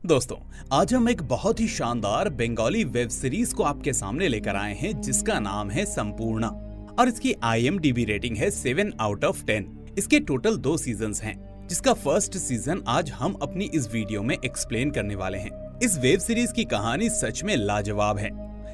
दोस्तों, आज हम एक बहुत ही शानदार बंगाली वेब सीरीज को आपके सामने लेकर आए हैं जिसका नाम है संपूर्णा और इसकी IMDb रेटिंग है 7 आउट ऑफ 10। इसके टोटल 2 सीजन्स हैं, जिसका फर्स्ट सीजन आज हम अपनी इस वीडियो में एक्सप्लेन करने वाले हैं। इस वेब सीरीज की कहानी सच में लाजवाब है,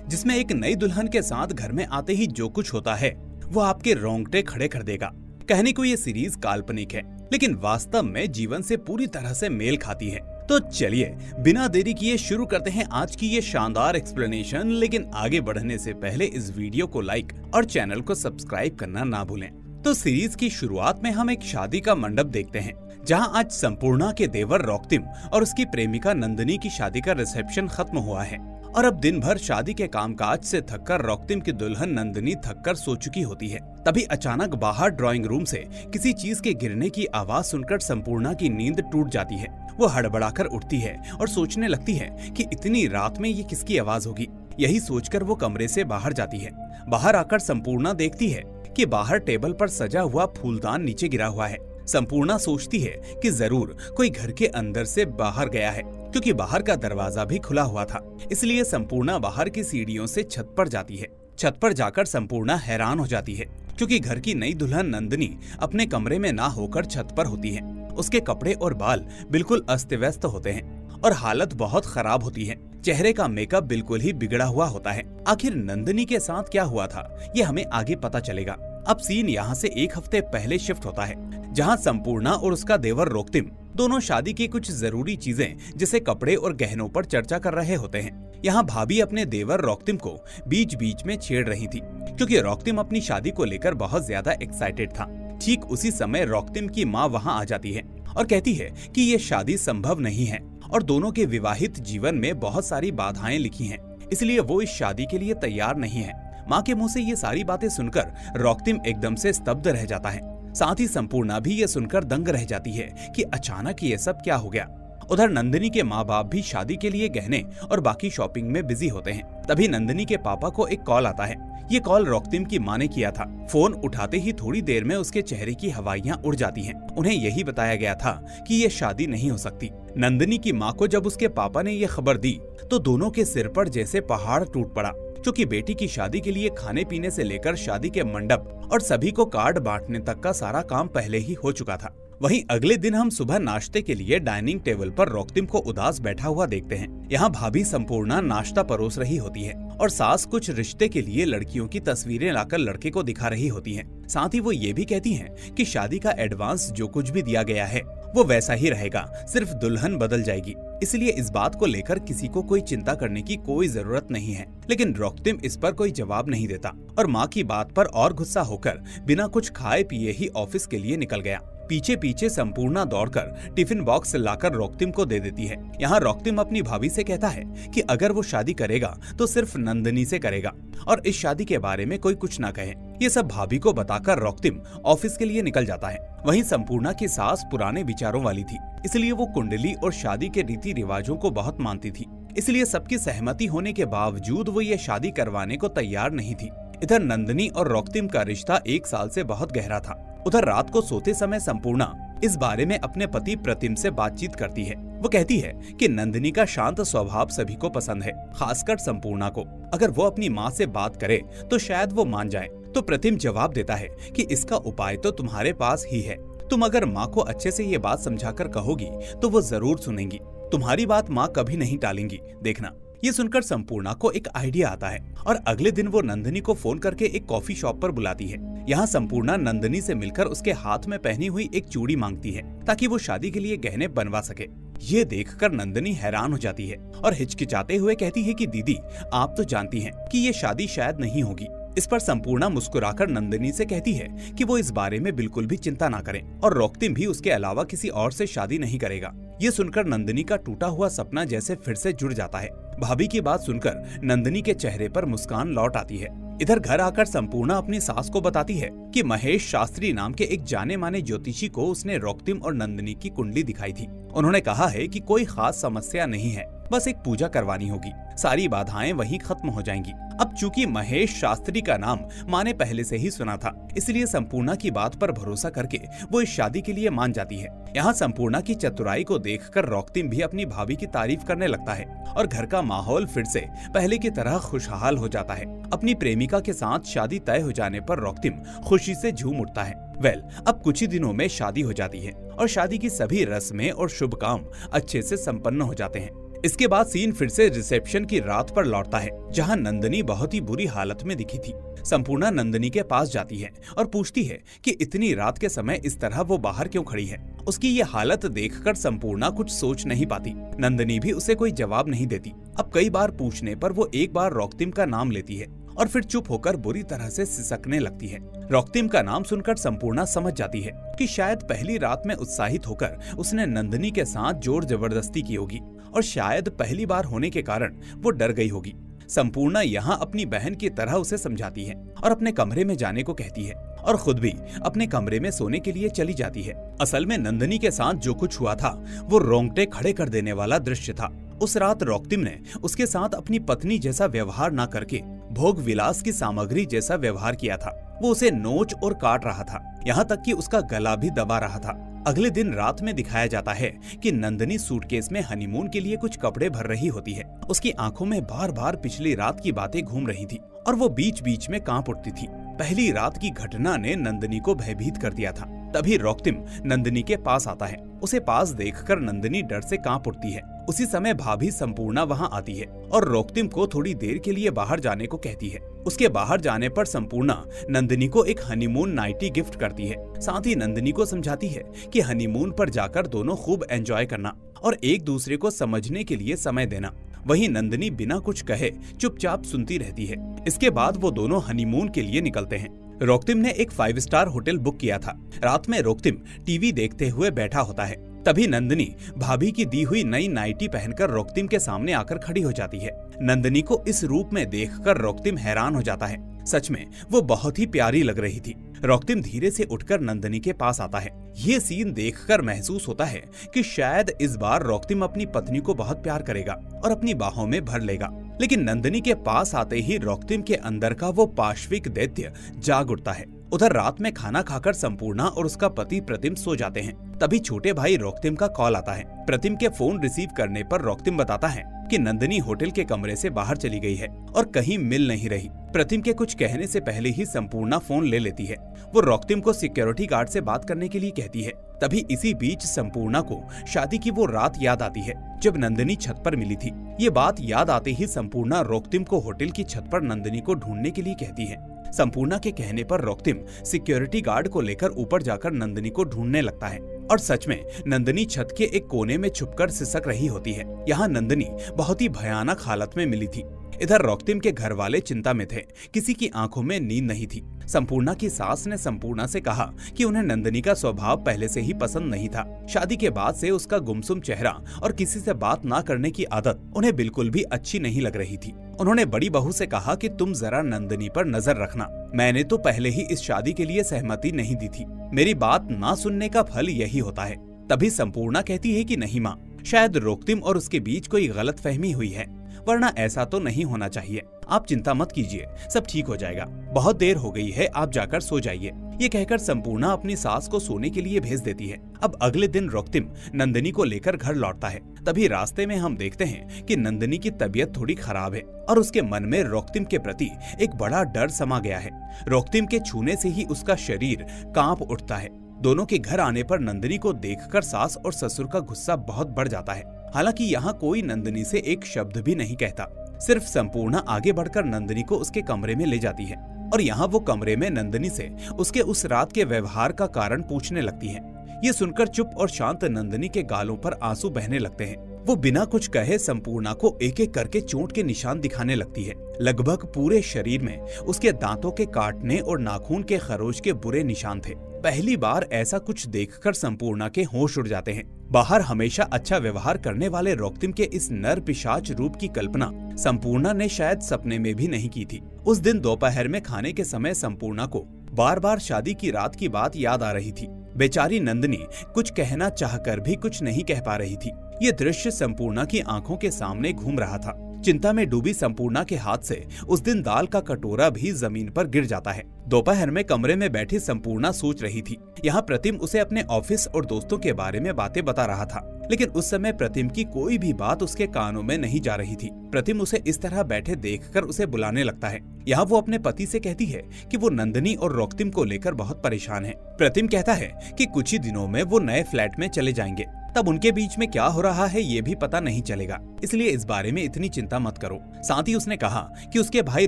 जिसमें एक नई दुल्हन के साथ घर में आते ही जो कुछ होता है वो आपके रोंगटे खड़े कर देगा। कहने को ये सीरीज काल्पनिक है, लेकिन वास्तव में जीवन से पूरी तरह से मेल खाती है। तो चलिए बिना देरी किए शुरू करते हैं आज की ये शानदार एक्सप्लेनेशन। लेकिन आगे बढ़ने से पहले इस वीडियो को लाइक और चैनल को सब्सक्राइब करना ना भूलें। तो सीरीज की शुरुआत में हम एक शादी का मंडप देखते हैं, जहां आज संपूर्णा के देवर रॉक्तिम और उसकी प्रेमिका नंदिनी की शादी का रिसेप्शन खत्म हुआ है। और अब दिन भर शादी के कामकाज से थककर रॉक्तिम की दुल्हन नंदिनी थककर सो चुकी होती है। तभी अचानक बाहर ड्राइंग रूम से किसी चीज के गिरने की आवाज सुनकर संपूर्णा की नींद टूट जाती है। वो हड़बड़ाकर उठती है और सोचने लगती है कि इतनी रात में ये किसकी आवाज होगी। यही सोचकर वो कमरे से बाहर जाती है। बाहर आकर संपूर्णा देखती है कि बाहर टेबल पर सजा हुआ फूलदान नीचे गिरा हुआ है। संपूर्णा सोचती है कि जरूर कोई घर के अंदर से बाहर गया है, क्योंकि बाहर का दरवाजा भी खुला हुआ था। इसलिए संपूर्णा बाहर की सीढ़ियों से छत पर जाती है। छत पर जाकर संपूर्णा हैरान हो जाती है, क्योंकि घर की नई दुल्हन नंदिनी अपने कमरे में ना होकर छत पर होती है। उसके कपड़े और बाल बिल्कुल अस्त व्यस्त होते हैं और हालत बहुत खराब होती है। चेहरे का मेकअप बिल्कुल ही बिगड़ा हुआ होता है। आखिर नंदिनी के साथ क्या हुआ था, ये हमें आगे पता चलेगा। अब सीन यहाँ से 1 हफ्ते पहले शिफ्ट होता है, जहाँ संपूर्णा और उसका देवर रॉक्तिम दोनों शादी की कुछ जरूरी चीजें जैसे कपड़े और गहनों पर चर्चा कर रहे होते हैं। यहाँ भाभी अपने देवर रॉक्तिम को बीच बीच में छेड़ रही थी, क्योंकि रॉक्तिम अपनी शादी को लेकर बहुत ज्यादा एक्साइटेड था। ठीक उसी समय रॉक्तिम की माँ वहाँ आ जाती है और कहती है कि ये शादी संभव नहीं है और दोनों के विवाहित जीवन में बहुत सारी बाधाएं लिखी हैं, इसलिए वो इस शादी के लिए तैयार नहीं है। माँ के मुंह से ये सारी बातें सुनकर रॉक्तिम एकदम से स्तब्ध रह जाता है। साथ ही संपूर्णा भी ये सुनकर दंग रह जाती है कि अचानक ये सब क्या हो गया। उधर नंदिनी के माँ बाप भी शादी के लिए गहने और बाकी शॉपिंग में बिजी होते हैं। तभी नंदिनी के पापा को एक कॉल आता है। ये कॉल रॉक्तिम की माँ ने किया था। फोन उठाते ही थोड़ी देर में उसके चेहरे की हवाइयाँ उड़ जाती हैं। उन्हें यही बताया गया था कि ये शादी नहीं हो सकती। नंदिनी की माँ को जब उसके पापा ने ये खबर दी तो दोनों के सिर पर जैसे पहाड़ टूट पड़ा, क्योंकि बेटी की शादी के लिए खाने पीने से लेकर शादी के मंडप और सभी को कार्ड बांटने तक का सारा काम पहले ही हो चुका था। वहीं अगले दिन हम सुबह नाश्ते के लिए डाइनिंग टेबल पर रॉक्तिम को उदास बैठा हुआ देखते हैं। यहाँ भाभी संपूर्णा नाश्ता परोस रही होती है और सास कुछ रिश्ते के लिए लड़कियों की तस्वीरें लाकर लड़के को दिखा रही होती है। साथ ही वो ये भी कहती हैं कि शादी का एडवांस जो कुछ भी दिया गया है वो वैसा ही रहेगा, सिर्फ दुल्हन बदल जाएगी। इसलिए इस बात को लेकर किसी को कोई चिंता करने की कोई जरूरत नहीं है। लेकिन रॉक्तिम इस पर कोई जवाब नहीं देता और माँ की बात पर और गुस्सा होकर बिना कुछ खाए पिए ही ऑफिस के लिए निकल गया। पीछे पीछे संपूर्णा दौड़कर टिफिन बॉक्स लाकर रॉक्तिम को दे देती है। यहाँ रॉक्तिम अपनी भाभी से कहता है कि अगर वो शादी करेगा तो सिर्फ नंदिनी से करेगा और इस शादी के बारे में कोई कुछ ना कहे। ये सब भाभी को बताकर रॉक्तिम ऑफिस के लिए निकल जाता है। वहीं संपूर्णा की सास पुराने विचारों वाली थी, इसलिए वो कुंडली और शादी के रीति रिवाजों को बहुत मानती थी। इसलिए सबकी सहमति होने के बावजूद वो ये शादी करवाने को तैयार नहीं थी। इधर नंदिनी और रॉक्तिम का रिश्ता 1 साल से बहुत गहरा था। उधर रात को सोते समय संपूर्णा इस बारे में अपने पति प्रतिम से बातचीत करती है। वो कहती है कि नंदिनी का शांत स्वभाव सभी को पसंद है, खासकर संपूर्णा को। अगर वो अपनी माँ से बात करे तो शायद वो मान जाए। तो प्रतिम जवाब देता है कि इसका उपाय तो तुम्हारे पास ही है। तुम अगर माँ को अच्छे से ये बात समझाकर कहोगी तो वो जरूर सुनेंगी। तुम्हारी बात माँ कभी नहीं टालेंगी, देखना। ये सुनकर संपूर्णा को एक आइडिया आता है और अगले दिन वो नंदिनी को फोन करके एक कॉफी शॉप पर बुलाती है। यहाँ संपूर्णा नंदिनी से मिलकर उसके हाथ में पहनी हुई एक चूड़ी मांगती है, ताकि वो शादी के लिए गहने बनवा सके। ये देखकर नंदिनी हैरान हो जाती है और हिचकिचाते हुए कहती है कि दीदी, आप तो जानती हैं कि ये शादी शायद नहीं होगी। इस पर संपूर्णा मुस्कुराकर नंदिनी से कहती है कि वो इस बारे में बिल्कुल भी चिंता ना करें और रॉक्तिम भी उसके अलावा किसी और से शादी नहीं करेगा। ये सुनकर नंदिनी का टूटा हुआ सपना जैसे फिर से जुड़ जाता है। भाभी की बात सुनकर नंदिनी के चेहरे पर मुस्कान लौट आती है। इधर घर आकर संपूर्णा अपनी सास को बताती है कि महेश शास्त्री नाम के एक जाने माने ज्योतिषी को उसने रॉक्तिम और नंदिनी की कुंडली दिखाई थी। उन्होंने कहा है कि कोई खास समस्या नहीं है, बस एक पूजा करवानी होगी। सारी बाधाएं वहीं खत्म हो जाएंगी। अब चूंकि महेश शास्त्री का नाम माँ ने पहले से ही सुना था, इसलिए संपूर्णा की बात पर भरोसा करके वो इस शादी के लिए मान जाती है। यहाँ संपूर्णा की चतुराई को देखकर रॉकटिम भी अपनी भाभी की तारीफ करने लगता है और घर का माहौल फिर से पहले की तरह खुशहाल हो जाता है। अपनी प्रेमिका के साथ शादी तय हो जाने पर रॉकटिम खुशी से झूम उठता है। अब कुछ ही दिनों में शादी हो जाती है और शादी की सभी रस्में और शुभ काम अच्छे से संपन्न हो जाते हैं। इसके बाद सीन फिर से रिसेप्शन की रात पर लौटता है, जहां नंदिनी बहुत ही बुरी हालत में दिखी थी। संपूर्णा नंदिनी के पास जाती है और पूछती है कि इतनी रात के समय इस तरह वो बाहर क्यों खड़ी है। उसकी ये हालत देखकर संपूर्णा कुछ सोच नहीं पाती। नंदिनी भी उसे कोई जवाब नहीं देती। अब कई बार पूछने पर वो एक बार रॉकटिम का नाम लेती है और फिर चुप होकर बुरी तरह से सिसकने लगती है। रॉकटिम का नाम सुनकर संपूर्णा समझ जाती है कि शायद पहली रात में उत्साहित होकर उसने नंदिनी के साथ जोर जबरदस्ती की होगी और शायद पहली बार होने के कारण वो डर गई होगी। संपूर्णा यहाँ अपनी बहन की तरह उसे समझाती है और अपने कमरे में जाने को कहती है और खुद भी अपने कमरे में सोने के लिए चली जाती है। असल में नंदिनी के साथ जो कुछ हुआ था वो रोंगटे खड़े कर देने वाला दृश्य था। उस रात रॉकटिम ने उसके साथ अपनी पत्नी जैसा व्यवहार न करके भोग विलास की सामग्री जैसा व्यवहार किया था। वो उसे नोच और काट रहा था, यहाँ तक कि उसका गला भी दबा रहा था। अगले दिन रात में दिखाया जाता है कि नंदिनी सूटकेस में हनीमून के लिए कुछ कपड़े भर रही होती है। उसकी आंखों में बार बार पिछली रात की बातें घूम रही थी और वो बीच बीच में कांप उठती थी। पहली रात की घटना ने नंदिनी को भयभीत कर दिया था। तभी रॉकटिम नंदिनी के पास आता है। उसे पास देखकर नंदिनी डर से कांप उठती है। उसी समय भाभी संपूर्णा वहां आती है और रॉकटिम को थोड़ी देर के लिए बाहर जाने को कहती है। उसके बाहर जाने पर संपूर्णा नंदिनी को एक हनीमून नाइटी गिफ्ट करती है। साथ ही नंदिनी को समझाती है कि हनीमून पर जाकर दोनों खूब एंजॉय करना और एक दूसरे को समझने के लिए समय देना। वहीं नंदिनी बिना कुछ कहे चुपचाप सुनती रहती है। इसके बाद वो दोनों हनीमून के लिए निकलते हैं। रॉकटिम ने एक 5 स्टार होटल बुक किया था। रात में रॉकटिम टीवी देखते हुए बैठा होता है। तभी नंदिनी भाभी की दी हुई नई नाइटी पहनकर रॉकटिम के सामने आकर खड़ी हो जाती है। नंदिनी को इस रूप में देखकर रॉकटिम हैरान हो जाता है। सच में वो बहुत ही प्यारी लग रही थी। रॉकटिम धीरे से उठकर नंदिनी के पास आता है। ये सीन देखकर महसूस होता है कि शायद इस बार रॉकटिम अपनी पत्नी को बहुत प्यार करेगा और अपनी बाहों में भर लेगा। लेकिन नंदिनी के पास आते ही रॉकटिम के अंदर का वो पाशविक दैत्य जाग उठता है। उधर रात में खाना खाकर संपूर्णा और उसका पति प्रतिम सो जाते हैं। तभी छोटे भाई रॉकटिम का कॉल आता है। प्रतिम के फोन रिसीव करने पर रॉकटिम बताता है कि नंदिनी होटल के कमरे से बाहर चली गई है और कहीं मिल नहीं रही। प्रतिम के कुछ कहने से पहले ही संपूर्णा फोन ले लेती है। वो रॉकटिम को सिक्योरिटी गार्ड से बात करने के लिए कहती है। तभी इसी बीच संपूर्णा को शादी की वो रात याद आती है जब नंदिनी छत पर मिली थी। ये बात याद आते ही संपूर्णा रॉकटिम को होटल की छत पर नंदिनी को ढूंढने के लिए कहती है। संपूर्णा के कहने पर रॉकटिम सिक्योरिटी गार्ड को लेकर ऊपर जाकर नंदिनी को ढूंढने लगता है और सच में नंदिनी छत के एक कोने में छुपकर सिसक रही होती है। यहाँ नंदिनी बहुत ही भयानक हालत में मिली थी। इधर रॉकटिम के घर वाले चिंता में थे। किसी की आंखों में नींद नहीं थी। संपूर्णा की सास ने संपूर्णा से कहा कि उन्हें नंदिनी का स्वभाव पहले से ही पसंद नहीं था। शादी के बाद से उसका गुमसुम चेहरा और किसी से बात ना करने की आदत उन्हें बिल्कुल भी अच्छी नहीं लग रही थी। उन्होंने बड़ी बहू से कहा कि तुम जरा नंदिनी पर नजर रखना। मैंने तो पहले ही इस शादी के लिए सहमति नहीं दी थी। मेरी बात ना सुनने का फल यही होता है। तभी संपूर्णा कहती है कि नहीं माँ, शायद रॉकटिम और उसके बीच कोई गलतफहमी हुई है, वरना ऐसा तो नहीं होना चाहिए। आप चिंता मत कीजिए, सब ठीक हो जाएगा। बहुत देर हो गई है, आप जाकर सो जाइए। ये कहकर संपूर्णा अपनी सास को सोने के लिए भेज देती है। अब अगले दिन रॉकटिम नंदिनी को लेकर घर लौटता है। तभी रास्ते में हम देखते हैं कि नंदिनी की तबीयत थोड़ी खराब है और उसके मन में रॉकटिम के प्रति एक बड़ा डर समा गया है। रॉकटिम के छूने से ही उसका शरीर कांप उठता है। दोनों के घर आने पर नंदिनी को देखकर सास और ससुर का गुस्सा बहुत बढ़ जाता है। हालांकि यहाँ कोई नंदिनी से एक शब्द भी नहीं कहता। सिर्फ संपूर्णा आगे बढ़कर नंदिनी को उसके कमरे में ले जाती है और यहाँ वो कमरे में नंदिनी से उसके उस रात के व्यवहार का कारण पूछने लगती है। ये सुनकर चुप और शांत नंदिनी के गालों पर आंसू बहने लगते हैं। वो बिना कुछ कहे संपूर्णा को एक एक करके चोट के निशान दिखाने लगती है। लगभग पूरे शरीर में उसके दांतों के काटने और नाखून के खरोच के बुरे निशान थे। पहली बार ऐसा कुछ देखकर संपूर्णा के होश उड़ जाते हैं। बाहर हमेशा अच्छा व्यवहार करने वाले रॉकटिम के इस नर पिशाच रूप की कल्पना संपूर्णा ने शायद सपने में भी नहीं की थी। उस दिन दोपहर में खाने के समय संपूर्णा को बार बार शादी की रात की बात याद आ रही थी। बेचारी नंदिनी कुछ कहना चाहकर भी कुछ नहीं कह पा रही थी। ये दृश्य संपूर्णा की आंखों के सामने घूम रहा था। चिंता में डूबी संपूर्णा के हाथ से उस दिन दाल का कटोरा भी जमीन पर गिर जाता है। दोपहर में कमरे में बैठी संपूर्णा सोच रही थी। यहाँ प्रतिम उसे अपने ऑफिस और दोस्तों के बारे में बातें बता रहा था, लेकिन उस समय प्रतिम की कोई भी बात उसके कानों में नहीं जा रही थी। प्रतिम उसे इस तरह बैठे देखकर उसे बुलाने लगता है। यहाँ वो अपने पति से कहती है कि वो नंदिनी और रॉक्तिम को लेकर बहुत परेशान है। प्रतिम कहता है कि कुछ ही दिनों में वो नए फ्लैट में चले जाएंगे, तब उनके बीच में क्या हो रहा है ये भी पता नहीं चलेगा, इसलिए इस बारे में इतनी चिंता मत करो। साथ ही उसने कहा कि उसके भाई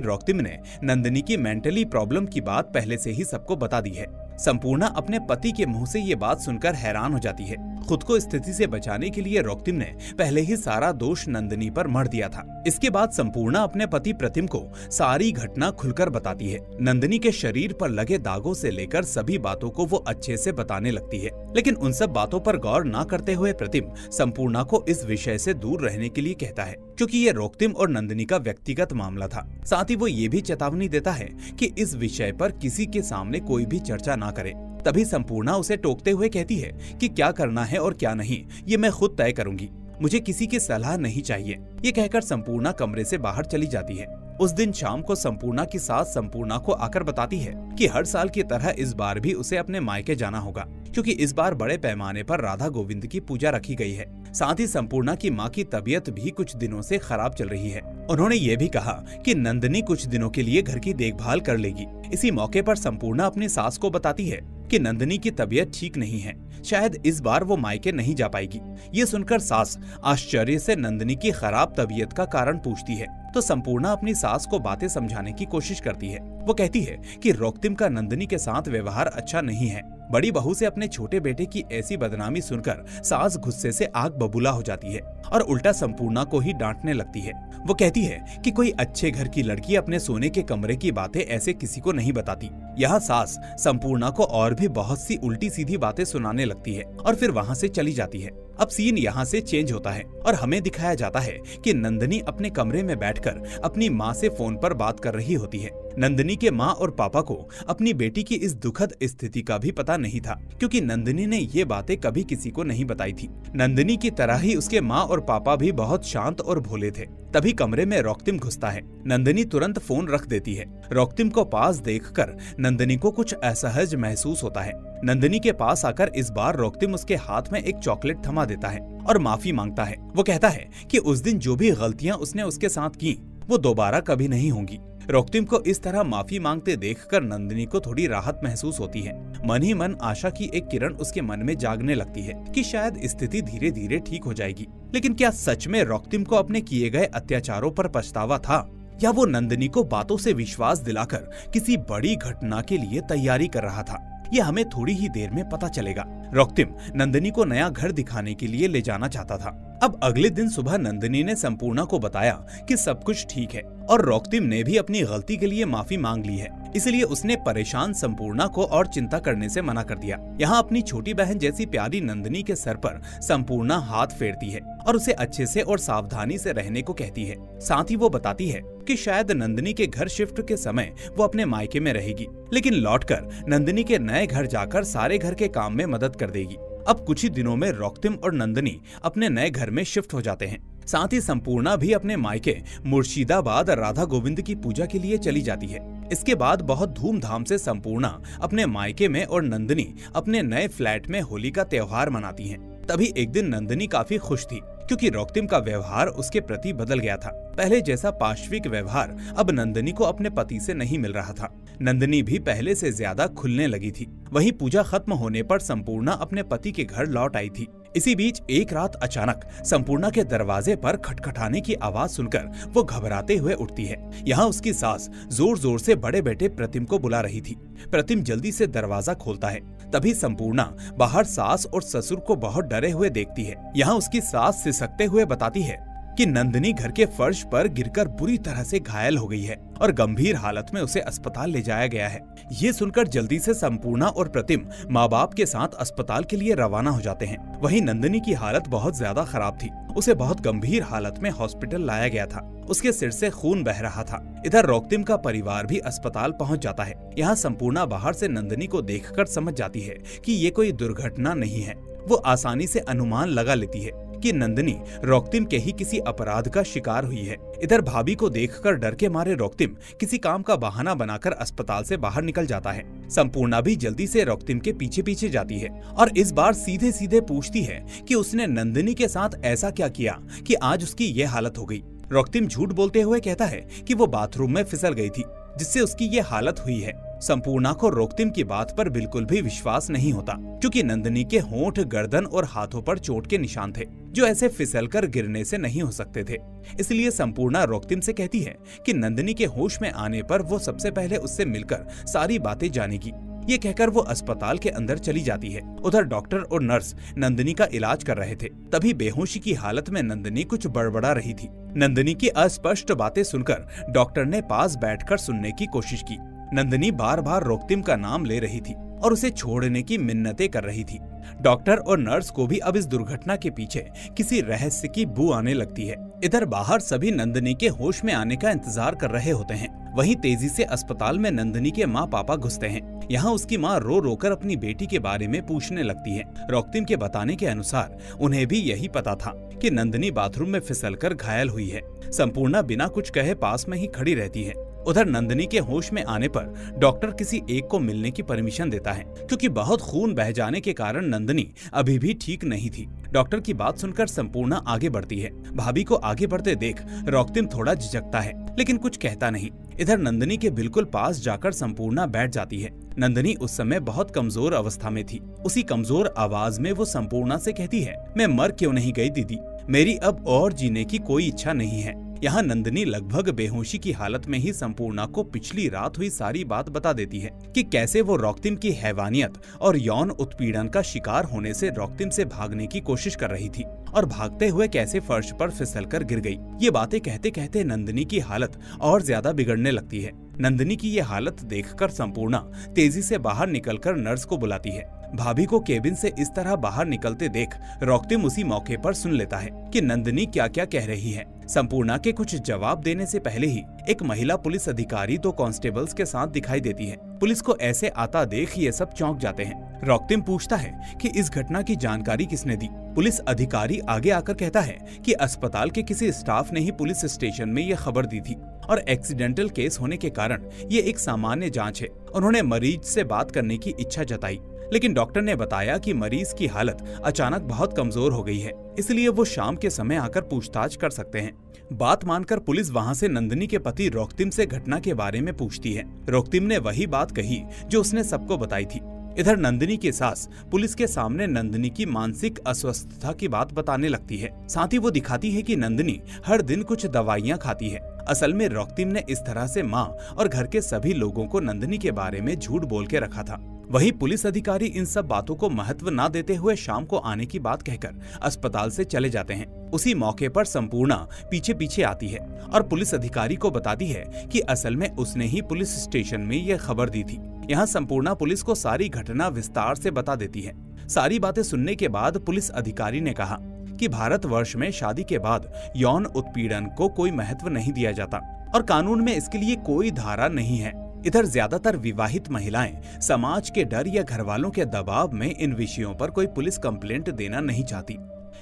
रॉक्तिम ने नंदिनी की मेंटली प्रॉब्लम की बात पहले से ही सबको बता दी है। संपूर्णा अपने पति के मुंह से ये बात सुनकर हैरान हो जाती है। खुद को स्थिति से बचाने के लिए रॉक्तिम ने पहले ही सारा दोष नंदिनी पर मढ़ दिया था। इसके बाद संपूर्णा अपने पति प्रतिम को सारी घटना खुलकर बताती है। नंदिनी के शरीर पर लगे दागों से लेकर सभी बातों को वो अच्छे से बताने लगती है, लेकिन उन सब बातों पर गौर न करते हुए प्रतिम संपूर्णा को इस विषय से दूर रहने के लिए कहता है, क्योंकि ये रॉक्तिम और नंदिनी का व्यक्तिगत मामला था। साथ ही वो ये भी चेतावनी देता है कि इस विषय पर किसी के सामने कोई भी चर्चा ना करे। तभी संपूर्णा उसे टोकते हुए कहती है कि क्या करना है और क्या नहीं ये मैं खुद तय करूंगी, मुझे किसी की सलाह नहीं चाहिए। ये कहकर संपूर्णा कमरे से बाहर चली जाती है। उस दिन शाम को संपूर्णा की सास संपूर्णा को आकर बताती है कि हर साल की तरह इस बार भी उसे अपने मायके जाना होगा, क्योंकि इस बार बड़े पैमाने पर राधा गोविंद की पूजा रखी गई है। साथ ही संपूर्णा की मां की तबीयत भी कुछ दिनों से खराब चल रही है। उन्होंने ये भी कहा कि नंदिनी कुछ दिनों के लिए घर की देखभाल कर लेगी। इसी मौके पर संपूर्णा अपनी सास को बताती है कि नंदिनी की तबीयत ठीक नहीं है, शायद इस बार वो मायके नहीं जा पाएगी। ये सुनकर सास आश्चर्य से नंदिनी की खराब तबीयत का कारण पूछती है, तो संपूर्णा अपनी सास को बातें समझाने की कोशिश करती है। वो कहती है कि रॉक्तिम का नंदिनी के साथ व्यवहार अच्छा नहीं है। बड़ी बहू से अपने छोटे बेटे की ऐसी बदनामी सुनकर सास गुस्से से आग बबूला हो जाती है और उल्टा संपूर्णा को ही डांटने लगती है। वो कहती है कि कोई अच्छे घर की लड़की अपने सोने के कमरे की बातें ऐसे किसी को नहीं बताती। यहाँ सास संपूर्णा को और भी बहुत सी उल्टी सीधी बातें सुनाने लगती है और फिर वहाँ से चली जाती है। अब सीन यहाँ से चेंज होता है और हमें दिखाया जाता है कि नंदिनी अपने कमरे में बैठकर अपनी माँ से फोन पर बात कर रही होती है। नंदिनी के माँ और पापा को अपनी बेटी की इस दुखद स्थिति का भी पता नहीं था, क्योंकि नंदिनी ने ये बातें कभी किसी को नहीं बताई थी। नंदिनी की तरह ही उसके माँ और पापा भी बहुत शांत और भोले थे। तभी कमरे में रॉक्तिम घुसता है। नंदिनी तुरंत फोन रख देती है। रॉक्तिम को पास देखकर नंदिनी को कुछ असहज महसूस होता है। नंदिनी के पास आकर इस बार रॉक्तिम उसके हाथ में एक चॉकलेट थमा देता है और माफी मांगता है। वो कहता है कि उस दिन जो भी गलतियां उसने उसके साथ की वो दोबारा कभी नहीं होंगी। रॉक्तिम को इस तरह माफी मांगते देखकर नंदिनी को थोड़ी राहत महसूस होती है। मन ही मन आशा की एक किरण उसके मन में जागने लगती है कि शायद स्थिति धीरे धीरे ठीक हो जाएगी। लेकिन क्या सच में रॉक्तिम को अपने किए गए अत्याचारों पर पछतावा था, या वो नंदिनी को बातों से विश्वास दिलाकर किसी बड़ी घटना के लिए तैयारी कर रहा था? ये हमें थोड़ी ही देर में पता चलेगा। रॉक्तिम नंदिनी को नया घर दिखाने के लिए ले जाना चाहता था। अब अगले दिन सुबह नंदिनी ने संपूर्णा को बताया कि सब कुछ ठीक है और रॉक्तिम ने भी अपनी गलती के लिए माफी मांग ली है, इसलिए उसने परेशान संपूर्णा को और चिंता करने से मना कर दिया। यहाँ अपनी छोटी बहन जैसी प्यारी नंदिनी के सर पर संपूर्णा हाथ फेरती है और उसे अच्छे से और सावधानी से रहने को कहती है। साथ ही वो बताती है कि शायद नंदिनी के घर शिफ्ट के समय वो अपने मायके में रहेगी, लेकिन लौटकर नंदिनी के नए घर जाकर सारे घर के काम में मदद कर देगी। अब कुछ ही दिनों में रॉक्तिम और नंदिनी अपने नए घर में शिफ्ट हो जाते हैं। साथ ही संपूर्णा भी अपने मायके मुर्शिदाबाद राधा गोविंद की पूजा के लिए चली जाती है। इसके बाद बहुत धूमधाम से संपूर्णा अपने मायके में और नंदिनी अपने नए फ्लैट में होली का त्योहार मनाती हैं। तभी एक दिन नंदिनी काफी खुश थी, क्योंकि रॉक्तिम का व्यवहार उसके प्रति बदल गया था। पहले जैसा पाशविक व्यवहार अब नंदिनी को अपने पति से नहीं मिल रहा था। नंदिनी भी पहले से ज्यादा खुलने लगी थी। वहीं पूजा खत्म होने पर संपूर्णा अपने पति के घर लौट आई थी। इसी बीच एक रात अचानक संपूर्णा के दरवाजे पर खटखटाने की आवाज सुनकर वो घबराते हुए उठती है। यहाँ उसकी सास जोर जोर से बड़े बेटे प्रतिम को बुला रही थी। प्रतिम जल्दी से दरवाजा खोलता है। तभी संपूर्णा बाहर सास और ससुर को बहुत डरे हुए देखती है। यहाँ उसकी सास सिसकते हुए बताती है कि नंदिनी घर के फर्श पर गिरकर बुरी तरह से घायल हो गई है और गंभीर हालत में उसे अस्पताल ले जाया गया है। ये सुनकर जल्दी से संपूर्णा और प्रतिम माँ बाप के साथ अस्पताल के लिए रवाना हो जाते हैं। वहीं नंदिनी की हालत बहुत ज्यादा खराब थी। उसे बहुत गंभीर हालत में हॉस्पिटल लाया गया था। उसके सिर से खून बह रहा था। इधर रॉक्तिम का परिवार भी अस्पताल पहुंच जाता है। यहाँ संपूर्णा बाहर से नंदिनी को देखकर समझ जाती है कि ये कोई दुर्घटना नहीं है। वो आसानी से अनुमान लगा लेती है कि नंदिनी रोक्तिम के ही किसी अपराध का शिकार हुई है। इधर भाभी को देखकर डर के मारे रोक्तिम किसी काम का बहाना बनाकर अस्पताल से बाहर निकल जाता है। संपूर्णा भी जल्दी से रोक्तिम के पीछे पीछे जाती है और इस बार सीधे सीधे पूछती है कि उसने नंदिनी के साथ ऐसा क्या किया कि आज उसकी ये हालत हो गई। रोक्तिम झूठ बोलते हुए कहता है कि वो बाथरूम में फिसल गई थी, जिससे उसकी ये हालत हुई है। संपूर्णा को रोक्तिम की बात पर बिल्कुल भी विश्वास नहीं होता, क्योंकि नंदिनी के होंठ, गर्दन और हाथों पर चोट के निशान थे, जो ऐसे फिसलकर गिरने से नहीं हो सकते थे। इसलिए संपूर्णा रोक्तिम से कहती है कि नंदिनी के होश में आने पर वो सबसे पहले उससे मिलकर सारी बातें जानेगी। ये कहकर वो अस्पताल के अंदर चली जाती है। उधर डॉक्टर और नर्स नंदिनी का इलाज कर रहे थे, तभी बेहोशी की हालत में नंदिनी कुछ बड़बड़ा रही थी। नंदिनी की अस्पष्ट बातें सुनकर डॉक्टर ने पास बैठकर सुनने की कोशिश की। नंदिनी बार बार रोक्तिम का नाम ले रही थी और उसे छोड़ने की मिन्नतें कर रही थी। डॉक्टर और नर्स को भी अब इस दुर्घटना के पीछे किसी रहस्य की बू आने लगती है। इधर बाहर सभी नंदिनी के होश में आने का इंतजार कर रहे होते हैं। वहीं तेजी से अस्पताल में नंदिनी के माँ पापा घुसते हैं। यहाँ उसकी माँ रो रोकर अपनी बेटी के बारे में पूछने लगती है। रोक्तिम के बताने के अनुसार उन्हें भी यही पता था कि नंदिनी बाथरूम में फिसलकर घायल हुई है। संपूर्णा बिना कुछ कहे पास में ही खड़ी रहती है। उधर नंदिनी के होश में आने पर डॉक्टर किसी एक को मिलने की परमिशन देता है, क्योंकि बहुत खून बह जाने के कारण नंदिनी अभी भी ठीक नहीं थी। डॉक्टर की बात सुनकर संपूर्णा आगे बढ़ती है। भाभी को आगे बढ़ते देख रोक्तिम थोड़ा झिझकता है, लेकिन कुछ कहता नहीं। इधर नंदिनी के बिल्कुल पास जाकर संपूर्णा बैठ जाती है। नंदिनी उस समय बहुत कमजोर अवस्था में थी। उसी कमजोर आवाज में वो संपूर्णा से कहती है, मैं मर क्यों नहीं गई दीदी, मेरी अब और जीने की कोई इच्छा नहीं है। यहाँ नंदिनी लगभग बेहोशी की हालत में ही संपूर्णा को पिछली रात हुई सारी बात बता देती है कि कैसे वो रोक्तिम की हैवानियत और यौन उत्पीड़न का शिकार होने से रोक्तिम से भागने की कोशिश कर रही थी और भागते हुए कैसे फर्श पर फिसलकर गिर गई। ये बातें कहते कहते नंदिनी की हालत और ज्यादा बिगड़ने लगती है। नंदिनी की ये हालत देखकर संपूर्णा तेजी से बाहर निकलकर नर्स को बुलाती है। भाभी को केबिन से इस तरह बाहर निकलते देख रोक्तिम उसी मौके पर सुन लेता है कि नंदिनी क्या क्या कह रही है। संपूर्णा के कुछ जवाब देने से पहले ही एक महिला पुलिस अधिकारी 2 कांस्टेबल्स के साथ दिखाई देती है। पुलिस को ऐसे आता देख ये सब चौंक जाते हैं। रोक्तिम पूछता है कि इस घटना की जानकारी किसने दी। पुलिस अधिकारी आगे आकर कहता है कि अस्पताल के किसी स्टाफ ने ही पुलिस स्टेशन में ये खबर दी थी और एक्सीडेंटल केस होने के कारण ये एक सामान्य जांच है। उन्होंने मरीज से बात करने की इच्छा जताई, लेकिन डॉक्टर ने बताया कि मरीज की हालत अचानक बहुत कमजोर हो गई है, इसलिए वो शाम के समय आकर पूछताछ कर सकते हैं। बात मानकर पुलिस वहां से नंदिनी के पति रोक्तिम से घटना के बारे में पूछती है। रोक्तिम ने वही बात कही जो उसने सबको बताई थी। इधर नंदिनी की सास पुलिस के सामने नंदिनी की मानसिक अस्वस्थता की बात बताने लगती है। साथ ही वो दिखाती है कि नंदिनी हर दिन कुछ दवाइयाँ खाती है। असल में रोक्तिम ने इस तरह से माँ और घर के सभी लोगों को नंदिनी के बारे में झूठ बोल के रखा था। वही पुलिस अधिकारी इन सब बातों को महत्व न देते हुए शाम को आने की बात कहकर अस्पताल से चले जाते हैं। उसी मौके पर संपूर्णा पीछे पीछे आती है और पुलिस अधिकारी को बताती है कि असल में उसने ही पुलिस स्टेशन में ये खबर दी थी। यहाँ संपूर्णा पुलिस को सारी घटना विस्तार से बता देती है। सारी बातें सुनने के बाद पुलिस अधिकारी ने कहा कि भारतवर्ष में शादी के बाद यौन उत्पीड़न को कोई महत्व नहीं दिया जाता और कानून में इसके लिए कोई धारा नहीं है। इधर ज्यादातर विवाहित महिलाएं समाज के डर या घर वालों के दबाव में इन विषयों पर कोई पुलिस कंप्लेंट देना नहीं चाहती।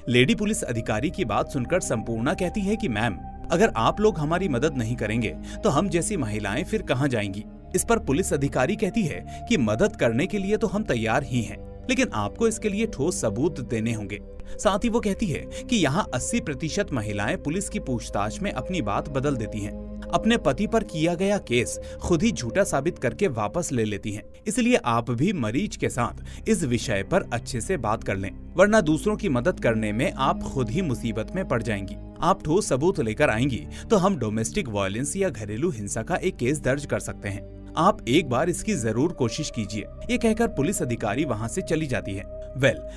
लेडी पुलिस अधिकारी की बात सुनकर संपूर्णा कहती है कि मैम, अगर आप लोग हमारी मदद नहीं करेंगे तो हम जैसी महिलाएं फिर कहां जाएंगी। इस पर पुलिस अधिकारी कहती है कि मदद करने के लिए तो हम तैयार ही हैं, लेकिन आपको इसके लिए ठोस सबूत देने होंगे। साथ ही वो कहती है कि यहाँ 80% महिलाएं पुलिस की पूछताछ में अपनी बात बदल देती हैं। अपने पति पर किया गया केस खुद ही झूठा साबित करके वापस ले लेती हैं। इसलिए आप भी मरीज के साथ इस विषय पर अच्छे से बात कर लें, वरना दूसरों की मदद करने में आप खुद ही मुसीबत में पड़ जाएंगी। आप ठोस सबूत लेकर आएंगी तो हम डोमेस्टिक वायलेंस या घरेलू हिंसा का एक केस दर्ज कर सकते हैं। आप एक बार इसकी जरूर कोशिश कीजिए। ये कहकर पुलिस अधिकारी वहाँ से चली जाती है।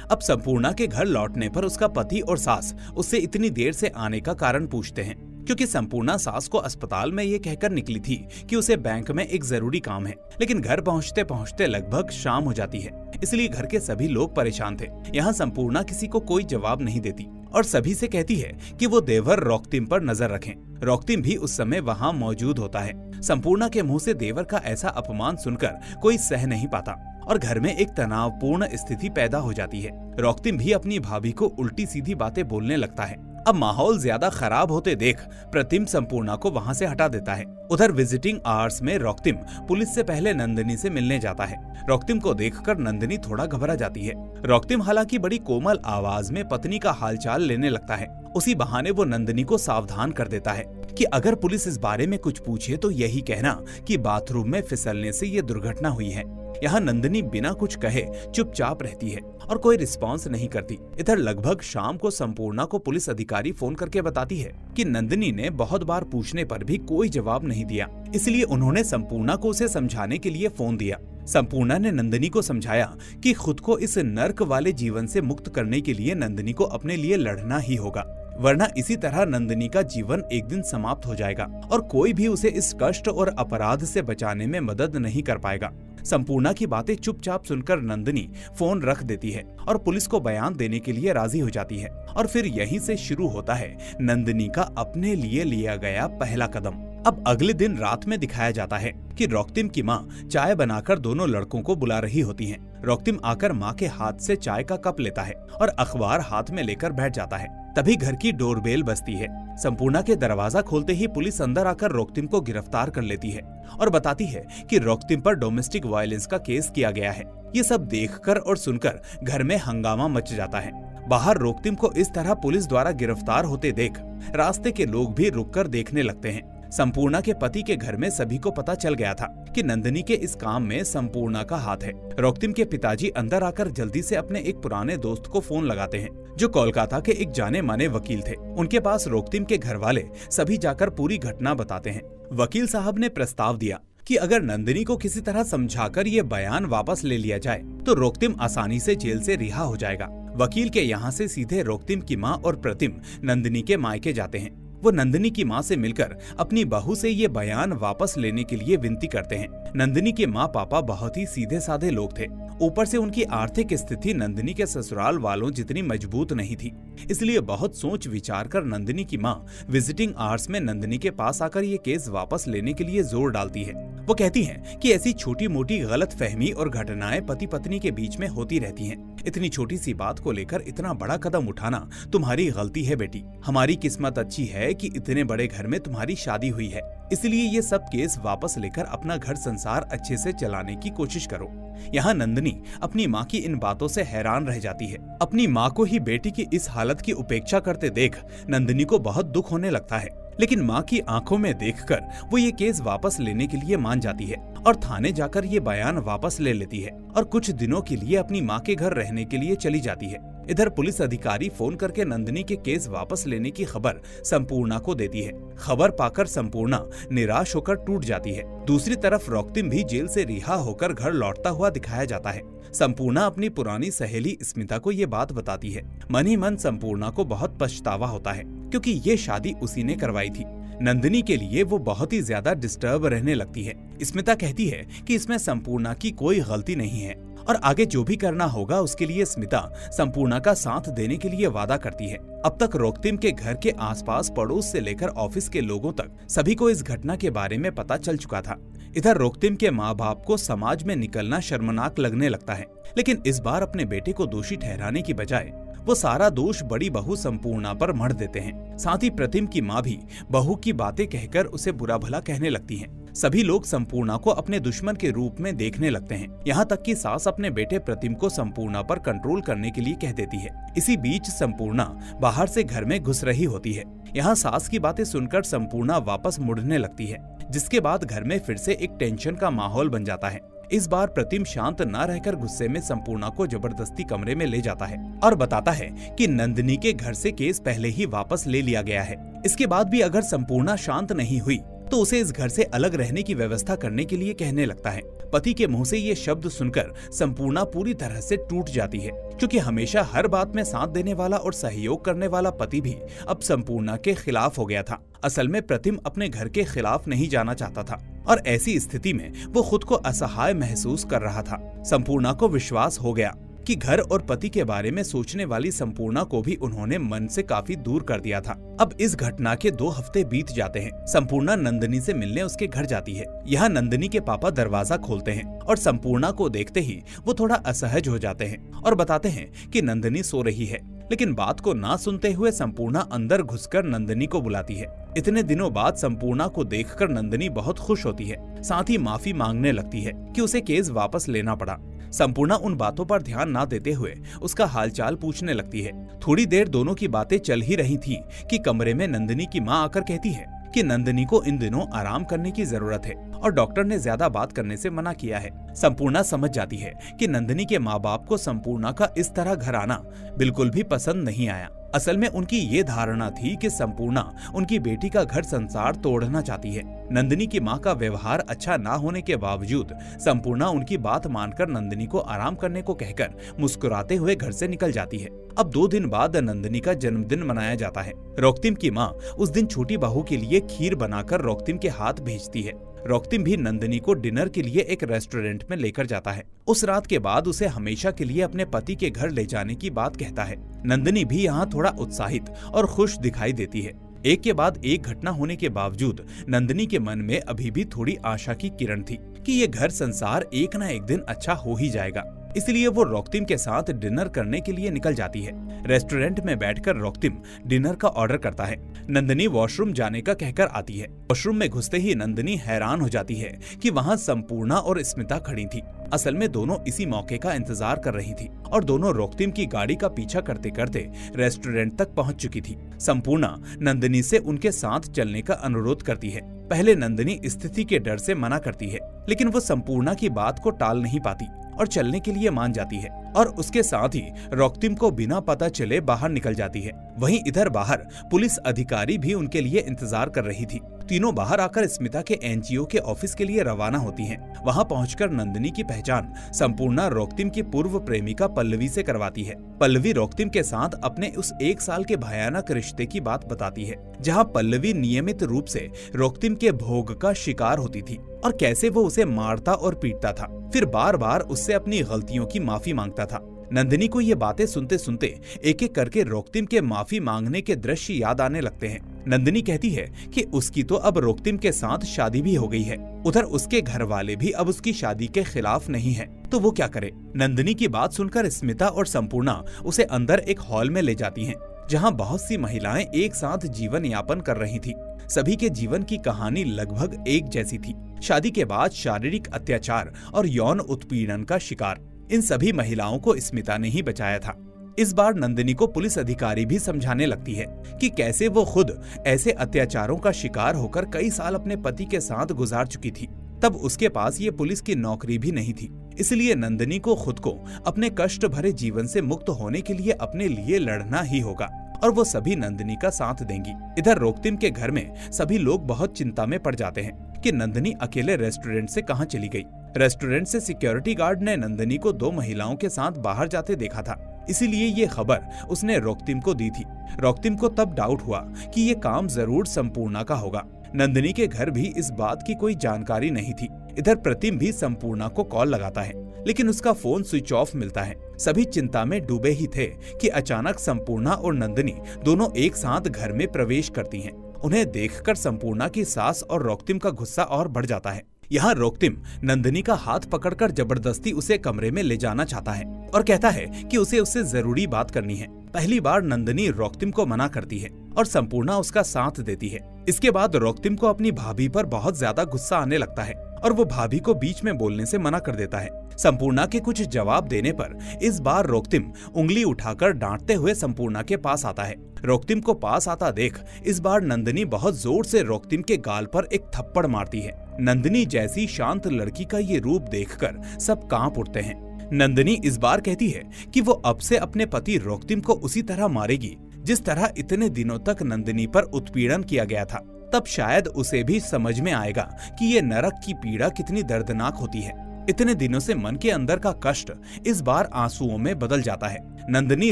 अब संपूर्णा के घर लौटने पर उसका पति और सास उससे इतनी देर से आने का कारण पूछते हैं, क्योंकि संपूर्णा सास को अस्पताल में ये कहकर निकली थी कि उसे बैंक में एक जरूरी काम है, लेकिन घर पहुंचते पहुंचते लगभग शाम हो जाती है। इसलिए घर के सभी लोग परेशान थे। यहाँ संपूर्णा किसी को कोई जवाब नहीं देती और सभी से कहती है कि वो देवर रोक्तिम पर नजर रखें। रोक्तिम भी उस समय वहाँ मौजूद होता है। संपूर्णा के मुंह से देवर का ऐसा अपमान सुनकर कोई सह नहीं पाता और घर में एक तनावपूर्ण स्थिति पैदा हो जाती है। रॉक्तिम भी अपनी भाभी को उल्टी सीधी बातें बोलने लगता है। अब माहौल ज्यादा खराब होते देख प्रतिम संपूर्णा को वहां से हटा देता है। उधर विजिटिंग आवर्स में रॉक्तिम पुलिस से पहले नंदिनी से मिलने जाता है। रॉक्तिम को देखकर नंदिनी थोड़ा घबरा जाती है। रॉक्तिम हालांकि बड़ी कोमल आवाज में पत्नी का हालचाल लेने लगता है। उसी बहाने वो नंदिनी को सावधान कर देता है कि अगर पुलिस इस बारे में कुछ पूछे तो यही कहना कि बाथरूम में फिसलने से ये दुर्घटना हुई है। यहाँ नंदिनी बिना कुछ कहे चुपचाप रहती है और कोई रिस्पांस नहीं करती। इधर लगभग शाम को संपूर्णा को पुलिस अधिकारी फोन करके बताती है कि नंदिनी ने बहुत बार पूछने पर भी कोई जवाब नहीं दिया, इसलिए उन्होंने संपूर्णा को उसे समझाने के लिए फोन दिया। संपूर्णा ने नंदिनी को समझाया कि खुद को इस नर्क वाले जीवन से मुक्त करने के लिए नंदिनी को अपने लिए लड़ना ही होगा, वरना इसी तरह नंदिनी का जीवन एक दिन समाप्त हो जाएगा और कोई भी उसे इस कष्ट और अपराध से बचाने में मदद नहीं कर पाएगा। संपूर्णा की बातें चुपचाप सुनकर नंदिनी फोन रख देती है और पुलिस को बयान देने के लिए राजी हो जाती है। और फिर यहीं से शुरू होता है नंदिनी का अपने लिए लिया गया पहला कदम। अब अगले दिन रात में दिखाया जाता है कि रॉक्तिम की माँ चाय बनाकर दोनों लड़कों को बुला रही होती हैं। रॉक्तिम आकर माँ के हाथ से चाय का कप लेता है और अखबार हाथ में लेकर बैठ जाता है। तभी घर की डोरबेल बजती है। संपूर्णा के दरवाजा खोलते ही पुलिस अंदर आकर रॉक्तिम को गिरफ्तार कर लेती है और बताती है कि रॉक्तिम पर डोमेस्टिक वायलेंस का केस किया गया है। ये सब देखकर और सुनकर घर में हंगामा मच जाता है। बाहर रॉक्तिम को इस तरह पुलिस द्वारा गिरफ्तार होते देख रास्ते के लोग भी रुककर देखने लगते हैं। संपूर्णा के पति के घर में सभी को पता चल गया था कि नंदिनी के इस काम में संपूर्णा का हाथ है। रॉक्तिम के पिताजी अंदर आकर जल्दी से अपने एक पुराने दोस्त को फोन लगाते हैं जो कोलकाता के एक जाने माने वकील थे। उनके पास रॉक्तिम के घर वाले सभी जाकर पूरी घटना बताते हैं। वकील साहब ने प्रस्ताव दिया कि अगर नंदिनी को किसी तरह समझाकर ये बयान वापस ले लिया जाए तो रॉक्तिम आसानी से जेल से रिहा हो जाएगा। वकील के यहाँ से सीधे रॉक्तिम की माँ और प्रतिम नंदिनी के मायके जाते हैं। वो नंदिनी की माँ से मिलकर अपनी बहू से ये बयान वापस लेने के लिए विनती करते हैं। नंदिनी के माँ पापा बहुत ही सीधे साधे लोग थे। ऊपर से उनकी आर्थिक स्थिति नंदिनी के ससुराल वालों जितनी मजबूत नहीं थी, इसलिए बहुत सोच विचार कर नंदिनी की माँ विजिटिंग आवर्स में नंदिनी के पास आकर ये केस वापस लेने के लिए जोर डालती है। वो कहती हैं कि ऐसी छोटी मोटी गलत फहमी और घटनाएं पति पत्नी के बीच में होती रहती हैं। इतनी छोटी सी बात को लेकर इतना बड़ा कदम उठाना तुम्हारी गलती है बेटी। हमारी किस्मत अच्छी है कि इतने बड़े घर में तुम्हारी शादी हुई है, इसलिए ये सब केस वापस लेकर अपना घर संसार अच्छे से चलाने की कोशिश करो। यहाँ नंदिनी अपनी माँ की इन बातों से हैरान रह जाती है। अपनी माँ को ही बेटी की इस हालत की उपेक्षा करते देख नंदिनी को बहुत दुख होने लगता है, लेकिन माँ की आंखों में देखकर वो ये केस वापस लेने के लिए मान जाती है और थाने जाकर ये बयान वापस ले लेती है और कुछ दिनों के लिए अपनी माँ के घर रहने के लिए चली जाती है। इधर पुलिस अधिकारी फोन करके नंदिनी के केस वापस लेने की खबर संपूर्णा को देती है। खबर पाकर संपूर्णा निराश होकर टूट जाती है। दूसरी तरफ रॉक्तिम भी जेल से रिहा होकर घर लौटता हुआ दिखाया जाता है। संपूर्णा अपनी पुरानी सहेली स्मिता को ये बात बताती है। मन ही मन संपूर्णा को बहुत पछतावा होता है क्योंकि ये शादी उसी ने करवाई थी। नंदिनी के लिए वो बहुत ही ज्यादा डिस्टर्ब रहने लगती है। स्मिता कहती है कि इसमें संपूर्णा की कोई गलती नहीं है और आगे जो भी करना होगा उसके लिए स्मिता संपूर्णा का साथ देने के लिए वादा करती है। अब तक रॉक्तिम के घर के आसपास पड़ोस से लेकर ऑफिस के लोगों तक सभी को इस घटना के बारे में पता चल चुका था। इधर रॉक्तिम के माँ बाप को समाज में निकलना शर्मनाक लगने लगता है, लेकिन इस बार अपने बेटे को दोषी ठहराने की बजाय वो सारा दोष बड़ी बहू संपूर्णा पर मढ़ देते हैं। साथ ही प्रतिम की माँ भी बहू की बातें कहकर उसे बुरा भला कहने लगती हैं। सभी लोग संपूर्णा को अपने दुश्मन के रूप में देखने लगते हैं। यहाँ तक कि सास अपने बेटे प्रतिम को संपूर्णा पर कंट्रोल करने के लिए कह देती है। इसी बीच संपूर्णा बाहर से घर में घुस रही होती है। यहाँ सास की बातें सुनकर संपूर्णा वापस मुड़ने लगती है, जिसके बाद घर में फिर से एक टेंशन का माहौल बन जाता है। इस बार प्रतिम शांत न रहकर गुस्से में संपूर्णा को जबरदस्ती कमरे में ले जाता है और बताता है कि नंदिनी के घर से केस पहले ही वापस ले लिया गया है। इसके बाद भी अगर संपूर्णा शांत नहीं हुई तो उसे इस घर से अलग रहने की व्यवस्था करने के लिए कहने लगता है। पति के मुंह से ये शब्द सुनकर संपूर्णा पूरी तरह से टूट जाती है, क्योंकि हमेशा हर बात में साथ देने वाला और सहयोग करने वाला पति भी अब संपूर्णा के खिलाफ हो गया था। असल में प्रतिम अपने घर के खिलाफ नहीं जाना चाहता था और ऐसी स्थिति में वो खुद को असहाय महसूस कर रहा था। संपूर्णा को विश्वास हो गया कि घर और पति के बारे में सोचने वाली संपूर्णा को भी उन्होंने मन से काफी दूर कर दिया था। अब इस घटना के 2 हफ्ते बीत जाते हैं। संपूर्णा नंदिनी से मिलने उसके घर जाती है। यहाँ नंदिनी के पापा दरवाजा खोलते हैं और संपूर्णा को देखते ही वो थोड़ा असहज हो जाते हैं और बताते हैं कि नंदिनी सो रही है। लेकिन बात को ना सुनते हुए संपूर्णा अंदर घुसकर नंदिनी को बुलाती है। इतने दिनों बाद संपूर्णा को देखकर नंदिनी बहुत खुश होती है, साथ ही माफी मांगने लगती है कि उसे केस वापस लेना पड़ा। संपूर्णा उन बातों पर ध्यान ना देते हुए उसका हालचाल पूछने लगती है। थोड़ी देर दोनों की बातें चल ही रही थी कि कमरे में नंदिनी की माँ आकर कहती है कि नंदिनी को इन दिनों आराम करने की जरूरत है और डॉक्टर ने ज्यादा बात करने से मना किया है। संपूर्णा समझ जाती है कि नंदिनी के माँ बाप को संपूर्णा का इस तरह घर आना बिल्कुल भी पसंद नहीं आया। असल में उनकी ये धारणा थी कि संपूर्णा उनकी बेटी का घर संसार तोड़ना चाहती है। नंदिनी की माँ का व्यवहार अच्छा ना होने के बावजूद संपूर्णा उनकी बात मानकर नंदिनी को आराम करने को कहकर मुस्कुराते हुए घर से निकल जाती है। अब 2 दिन बाद नंदिनी का जन्मदिन मनाया जाता है। रोकतिम की माँ उस दिन छोटी बहू के लिए खीर बनाकर रोकतिम के हाथ भेजती है। रोकतिम भी नंदिनी को डिनर के लिए एक रेस्टोरेंट में लेकर जाता है। उस रात के बाद उसे हमेशा के लिए अपने पति के घर ले जाने की बात कहता है। नंदिनी भी यहाँ थोड़ा उत्साहित और खुश दिखाई देती है। एक के बाद एक घटना होने के बावजूद नंदिनी के मन में अभी भी थोड़ी आशा की किरण थी कि ये घर संसार एक न एक दिन अच्छा हो ही जाएगा। इसलिए वो रोकतिम के साथ डिनर करने के लिए निकल जाती है। रेस्टोरेंट में बैठकर रोकतिम डिनर का ऑर्डर करता है। नंदिनी वॉशरूम जाने का कहकर आती है। वॉशरूम में घुसते ही नंदिनी हैरान हो जाती है कि वहाँ संपूर्णा और स्मिता खड़ी थी। असल में दोनों इसी मौके का इंतजार कर रही थी और दोनों रोकतिम की गाड़ी का पीछा करते करते रेस्टोरेंट तक पहुँच चुकी थी। संपूर्णा नंदिनी से उनके साथ चलने का अनुरोध करती है। पहले नंदिनी स्थिति के डर से मना करती है, लेकिन वो संपूर्णा की बात को टाल नहीं पाती और चलने के लिए मान जाती है और उसके साथ ही रोकतिम को बिना पता चले बाहर निकल जाती है। वहीं इधर बाहर पुलिस अधिकारी भी उनके लिए इंतजार कर रही थी। तीनों बाहर आकर स्मिता के एनजीओ के ऑफिस के लिए रवाना होती हैं। वहां पहुंचकर नंदिनी की पहचान संपूर्णा रोकतिम की पूर्व प्रेमिका पल्लवी से करवाती है। पल्लवी रोकतिम के साथ अपने उस 1 साल के भयानक रिश्ते की बात बताती है, जहां पल्लवी नियमित रूप से रोकतिम के भोग का शिकार होती थी और कैसे वो उसे मारता और पीटता था, फिर बार बार उससे अपनी गलतियों की माफी मांगता था। नंदिनी को ये बातें सुनते सुनते एक एक करके रोकतिम के माफी मांगने के दृश्य याद आने लगते हैं। नंदिनी कहती है कि उसकी तो अब रोकतिम के साथ शादी भी हो गई है, उधर उसके घर वाले भी अब उसकी शादी के खिलाफ नहीं है, तो वो क्या करे। नंदिनी की बात सुनकर स्मिता और संपूर्णा उसे अंदर एक हॉल में ले जाती हैं, जहां बहुत सी महिलाएं एक साथ जीवन यापन कर रही थी। सभी के जीवन की कहानी लगभग एक जैसी थी। शादी के बाद शारीरिक अत्याचार और यौन उत्पीड़न का शिकार इन सभी महिलाओं को स्मिता ने ही बचाया था। इस बार नंदिनी को पुलिस अधिकारी भी समझाने लगती है कि कैसे वो खुद ऐसे अत्याचारों का शिकार होकर कई साल अपने पति के साथ गुजार चुकी थी। तब उसके पास ये पुलिस की नौकरी भी नहीं थी, इसलिए नंदिनी को खुद को अपने कष्ट भरे जीवन से मुक्त होने के लिए अपने लिए लड़ना ही होगा और वो सभी नंदिनी का साथ देंगी। इधर रोकतिम के घर में सभी लोग बहुत चिंता में पड़ जाते हैं कि नंदिनी अकेले रेस्टोरेंट से कहां चली गई। रेस्टोरेंट से सिक्योरिटी गार्ड ने नंदिनी को 2 महिलाओं के साथ बाहर जाते देखा था, इसीलिए ये खबर उसने रोकतिम को दी थी। रोकतिम को तब डाउट हुआ कि ये काम जरूर संपूर्णा का होगा। नंदिनी के घर भी इस बात की कोई जानकारी नहीं थी। इधर प्रतिम भी संपूर्णा को कॉल लगाता है, लेकिन उसका फोन स्विच ऑफ मिलता है। सभी चिंता में डूबे ही थे कि अचानक संपूर्णा और नंदिनी दोनों एक साथ घर में प्रवेश करती हैं। उन्हें देखकर संपूर्णा की सास और रोकतिम का गुस्सा और बढ़ जाता है। यहाँ रोकतिम नंदिनी का हाथ पकड़कर जबरदस्ती उसे कमरे में ले जाना चाहता है और कहता है कि उसे उससे जरूरी बात करनी है। पहली बार नंदिनी रोकतिम को मना करती है और संपूर्णा उसका साथ देती है। इसके बाद रोकतिम को अपनी भाभी पर बहुत ज्यादा गुस्सा आने लगता है और वो भाभी को बीच में बोलने से मना कर देता है। संपूर्णा के कुछ जवाब देने पर इस बार रोकतिम उंगली उठाकर डांटते हुए संपूर्णा के पास आता है। रोकतिम को पास आता देख इस बार नंदिनी बहुत जोर से रोकतिम के गाल पर एक थप्पड़ मारती है। नंदिनी जैसी शांत लड़की का ये रूप देखकर सब कांप उठते हैं। नंदिनी इस बार कहती है कि वो अब से अपने पति रोकतिम को उसी तरह मारेगी जिस तरह इतने दिनों तक नंदिनी पर उत्पीड़न किया गया था। तब शायद उसे भी समझ में आएगा कि ये नरक की पीड़ा कितनी दर्दनाक होती है। इतने दिनों से मन के अंदर का कष्ट इस बार आंसुओं में बदल जाता है। नंदिनी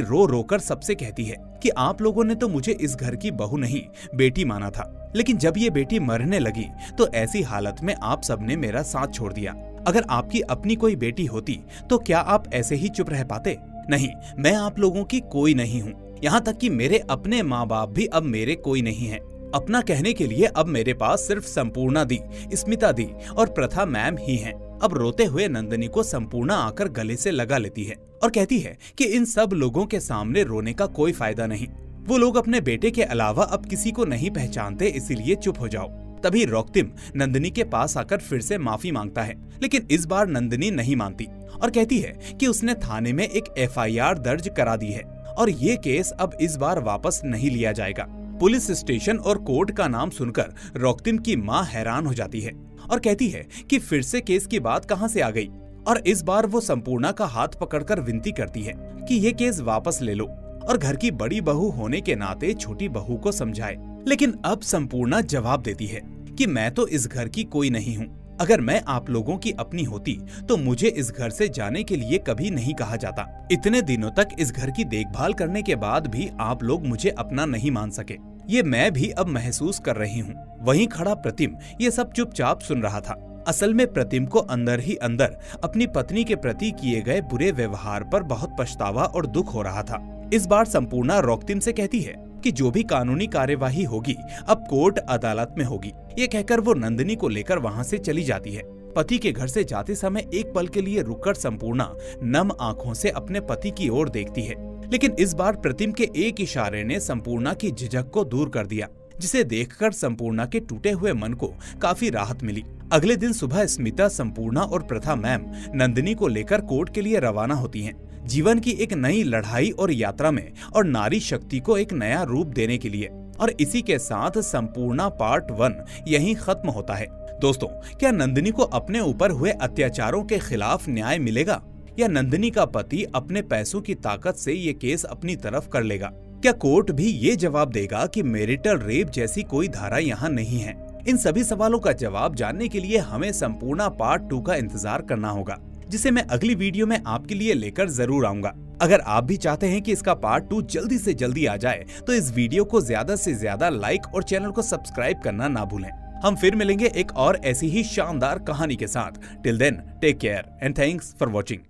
रो रो कर सबसे कहती है कि आप लोगों ने तो मुझे इस घर की बहू नहीं बेटी माना था, लेकिन जब ये बेटी मरने लगी तो ऐसी हालत में आप सबने मेरा साथ छोड़ दिया। अगर आपकी अपनी कोई बेटी होती तो क्या आप ऐसे ही चुप रह पाते? नहीं, मैं आप लोगों की कोई नहीं हूँ। यहाँ तक कि मेरे अपने माँ बाप भी अब मेरे कोई नहीं है। अपना कहने के लिए अब मेरे पास सिर्फ संपूर्णा दी, स्मिता दी और प्रथा मैम ही हैं। अब रोते हुए नंदिनी को संपूर्णा आकर गले से लगा लेती है और कहती है कि इन सब लोगों के सामने रोने का कोई फायदा नहीं। वो लोग अपने बेटे के अलावा अब किसी को नहीं पहचानते, इसीलिए चुप हो जाओ। तभी रॉकटिम नंदिनी के पास आकर फिर से माफी मांगता है, लेकिन इस बार नंदिनी नहीं मानती और कहती है कि उसने थाने में एक FIR दर्ज करा दी है और ये केस अब इस बार वापस नहीं लिया जाएगा। पुलिस स्टेशन और कोर्ट का नाम सुनकर रॉकटिम की माँ हैरान हो जाती है और कहती है कि फिर से केस की बात कहां से आ गई। और इस बार वो संपूर्णा का हाथ पकड़कर विनती करती है कि ये केस वापस ले लो और घर की बड़ी बहू होने के नाते छोटी बहू को समझाए। लेकिन अब संपूर्णा जवाब देती है कि मैं तो इस घर की कोई नहीं हूँ। अगर मैं आप लोगों की अपनी होती तो मुझे इस घर से जाने के लिए कभी नहीं कहा जाता। इतने दिनों तक इस घर की देखभाल करने के बाद भी आप लोग मुझे अपना नहीं मान सके, ये मैं भी अब महसूस कर रही हूँ। वहीं खड़ा प्रतिम ये सब चुपचाप सुन रहा था। असल में प्रतिम को अंदर ही अंदर अपनी पत्नी के प्रति किए गए बुरे व्यवहार पर बहुत पछतावा और दुख हो रहा था। इस बार संपूर्णा रॉकटिम से कहती है कि जो भी कानूनी कार्यवाही होगी अब कोर्ट अदालत में होगी। ये कहकर वो नंदिनी को लेकर वहाँ से चली जाती है। पति के घर से जाते समय एक पल के लिए रुककर संपूर्णा नम आंखों से अपने पति की ओर देखती है, लेकिन इस बार प्रतिम के एक इशारे ने संपूर्णा की झिझक को दूर कर दिया, जिसे देखकर संपूर्णा के टूटे हुए मन को काफी राहत मिली। अगले दिन सुबह स्मिता, संपूर्णा और प्रथा मैम नंदिनी को लेकर कोर्ट के लिए रवाना होती हैं, जीवन की एक नई लड़ाई और यात्रा में और नारी शक्ति को एक नया रूप देने के लिए। और इसी के साथ संपूर्णा पार्ट 1 यहीं खत्म होता है। दोस्तों, क्या नंदिनी को अपने ऊपर हुए अत्याचारों के खिलाफ न्याय मिलेगा या नंदिनी का पति अपने पैसों की ताकत से ये केस अपनी तरफ कर लेगा? क्या कोर्ट भी ये जवाब देगा कि मैरिटल रेप जैसी कोई धारा यहाँ नहीं है? इन सभी सवालों का जवाब जानने के लिए हमें संपूर्णा पार्ट 2 का इंतजार करना होगा, जिसे मैं अगली वीडियो में आपके लिए लेकर जरूर आऊंगा। अगर आप भी चाहते हैं कि इसका पार्ट 2 जल्दी से जल्दी आ जाए तो इस वीडियो को ज्यादा से ज्यादा लाइक और चैनल को सब्सक्राइब करना ना भूलें। हम फिर मिलेंगे एक और ऐसी ही शानदार कहानी के साथ। Till then, take care and thanks for watching.